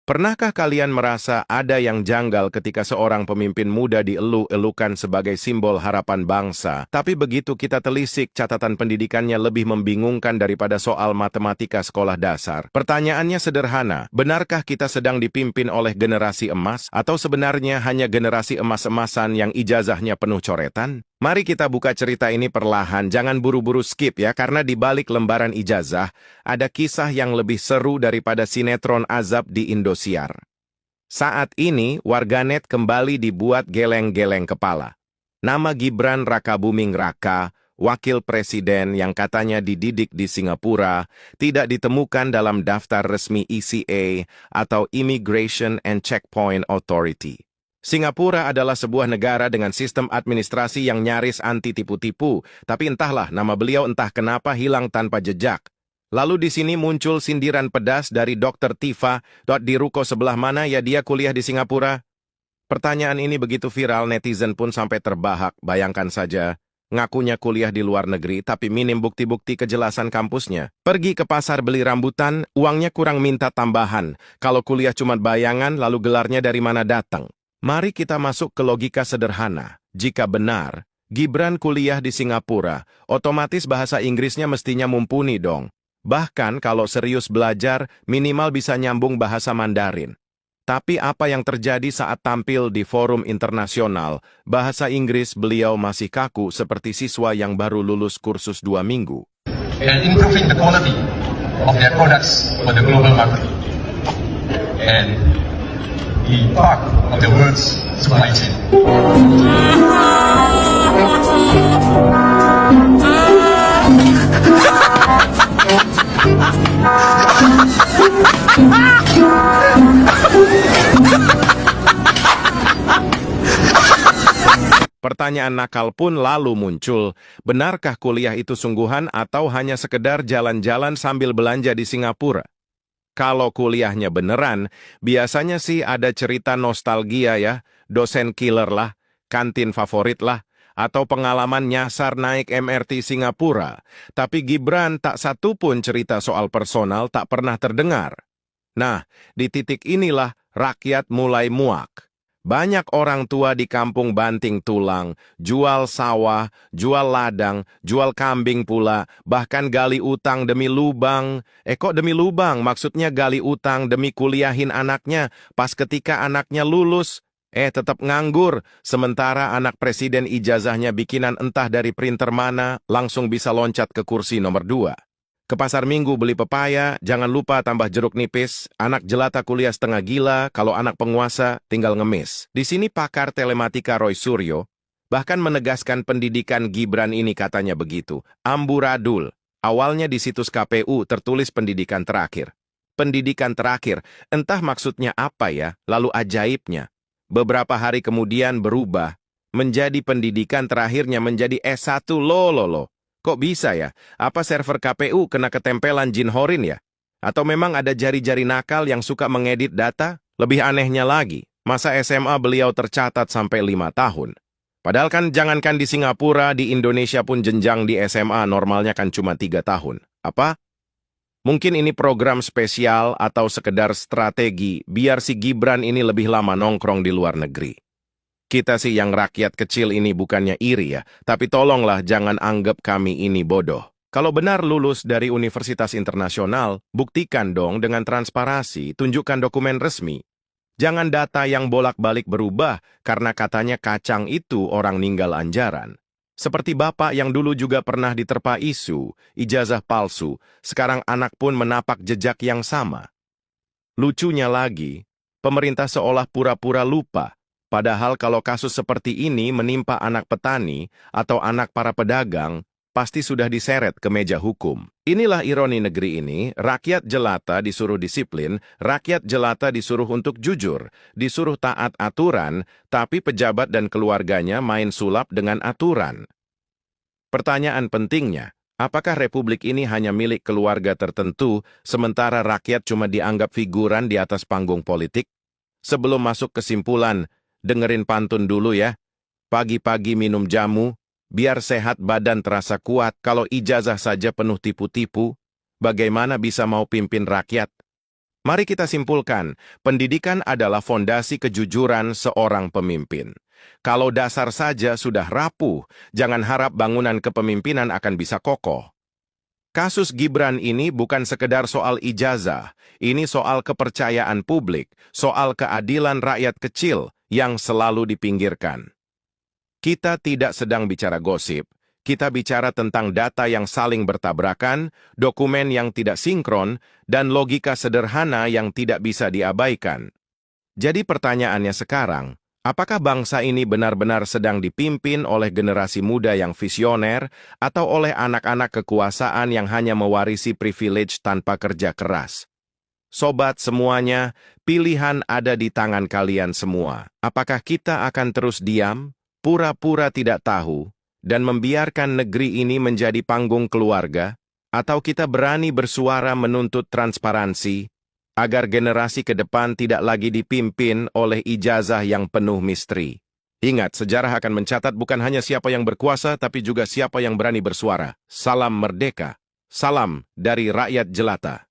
Pernahkah kalian merasa ada yang janggal ketika seorang pemimpin muda dielu-elukan sebagai simbol harapan bangsa, tapi begitu kita telisik catatan pendidikannya lebih membingungkan daripada soal matematika sekolah dasar? Pertanyaannya sederhana, benarkah kita sedang dipimpin oleh generasi emas, atau sebenarnya hanya generasi emas-emasan yang ijazahnya penuh coretan? Mari kita buka cerita ini perlahan, jangan buru-buru skip ya, karena di balik lembaran ijazah, ada kisah yang lebih seru daripada sinetron azab di Indosiar. Saat ini, warganet kembali dibuat geleng-geleng kepala. Nama Gibran Rakabuming Raka, wakil presiden yang katanya dididik di Singapura, tidak ditemukan dalam daftar resmi ECA atau Immigration and Checkpoint Authority. Singapura adalah sebuah negara dengan sistem administrasi yang nyaris anti tipu-tipu, tapi entahlah nama beliau entah kenapa hilang tanpa jejak. Lalu di sini muncul sindiran pedas dari Dr. Tifa, di ruko sebelah mana ya dia kuliah di Singapura? Pertanyaan ini begitu viral, netizen pun sampai terbahak, bayangkan saja. Ngakunya kuliah di luar negeri, tapi minim bukti-bukti kejelasan kampusnya. Pergi ke pasar beli rambutan, uangnya kurang minta tambahan. Kalau kuliah cuma bayangan, lalu gelarnya dari mana datang? Mari kita masuk ke logika sederhana. Jika benar, Gibran kuliah di Singapura, otomatis bahasa Inggrisnya mestinya mumpuni dong. Bahkan kalau serius belajar, minimal bisa nyambung bahasa Mandarin. Tapi apa yang terjadi saat tampil di forum internasional, bahasa Inggris beliau masih kaku seperti siswa yang baru lulus kursus 2 minggu. And improving the quality of their products for the global market. And the part of the world's supply chain. Pertanyaan nakal pun lalu muncul, benarkah kuliah itu sungguhan atau hanya sekedar jalan-jalan sambil belanja di Singapura? Kalau kuliahnya beneran, biasanya sih ada cerita nostalgia ya, dosen killer lah, kantin favorit lah, atau pengalaman nyasar naik MRT Singapura. Tapi Gibran tak satu pun cerita soal personal tak pernah terdengar. Nah, di titik inilah rakyat mulai muak. Banyak orang tua di kampung banting tulang, jual sawah, jual ladang, jual kambing pula, bahkan gali utang demi lubang. Kok demi lubang? Maksudnya gali utang demi kuliahin anaknya, pas ketika anaknya lulus, tetap nganggur. Sementara anak presiden ijazahnya bikinan entah dari printer mana, langsung bisa loncat ke kursi nomor 2. Ke pasar minggu beli pepaya, jangan lupa tambah jeruk nipis, anak jelata kuliah setengah gila, kalau anak penguasa tinggal ngemis. Di sini pakar telematika Roy Suryo bahkan menegaskan pendidikan Gibran ini katanya begitu, amburadul. Awalnya di situs KPU tertulis pendidikan terakhir. Pendidikan terakhir, entah maksudnya apa ya, lalu ajaibnya. Beberapa hari kemudian berubah, menjadi pendidikan terakhirnya menjadi S1 lololo. Kok bisa ya? Apa server KPU kena ketempelan jin horin ya? Atau memang ada jari-jari nakal yang suka mengedit data? Lebih anehnya lagi, masa SMA beliau tercatat sampai 5 tahun. Padahal kan jangankan di Singapura, di Indonesia pun jenjang di SMA normalnya kan cuma 3 tahun. Apa? Mungkin ini program spesial atau sekedar strategi biar si Gibran ini lebih lama nongkrong di luar negeri. Kita sih yang rakyat kecil ini bukannya iri ya, tapi tolonglah jangan anggap kami ini bodoh. Kalau benar lulus dari universitas internasional, buktikan dong dengan transparansi, tunjukkan dokumen resmi. Jangan data yang bolak-balik berubah karena katanya kacang itu orang ninggal anjaran. Seperti bapak yang dulu juga pernah diterpa isu, ijazah palsu, sekarang anak pun menapak jejak yang sama. Lucunya lagi, pemerintah seolah pura-pura lupa. Padahal kalau kasus seperti ini menimpa anak petani atau anak para pedagang, pasti sudah diseret ke meja hukum. Inilah ironi negeri ini, rakyat jelata disuruh disiplin, rakyat jelata disuruh untuk jujur, disuruh taat aturan, tapi pejabat dan keluarganya main sulap dengan aturan. Pertanyaan pentingnya, apakah republik ini hanya milik keluarga tertentu, sementara rakyat cuma dianggap figuran di atas panggung politik? Sebelum masuk kesimpulan, dengerin pantun dulu ya. Pagi-pagi minum jamu, biar sehat badan terasa kuat. Kalau ijazah saja penuh tipu-tipu, bagaimana bisa mau pimpin rakyat? Mari kita simpulkan, pendidikan adalah fondasi kejujuran seorang pemimpin. Kalau dasar saja sudah rapuh, jangan harap bangunan kepemimpinan akan bisa kokoh. Kasus Gibran ini bukan sekedar soal ijazah, ini soal kepercayaan publik, soal keadilan rakyat kecil yang selalu dipinggirkan. Kita tidak sedang bicara gosip, kita bicara tentang data yang saling bertabrakan, dokumen yang tidak sinkron, dan logika sederhana yang tidak bisa diabaikan. Jadi pertanyaannya sekarang, apakah bangsa ini benar-benar sedang dipimpin oleh generasi muda yang visioner atau oleh anak-anak kekuasaan yang hanya mewarisi privilege tanpa kerja keras? Sobat semuanya, pilihan ada di tangan kalian semua. Apakah kita akan terus diam, pura-pura tidak tahu, dan membiarkan negeri ini menjadi panggung keluarga, atau kita berani bersuara menuntut transparansi, agar generasi ke depan tidak lagi dipimpin oleh ijazah yang penuh misteri. Ingat, sejarah akan mencatat bukan hanya siapa yang berkuasa, tapi juga siapa yang berani bersuara. Salam merdeka. Salam dari rakyat jelata.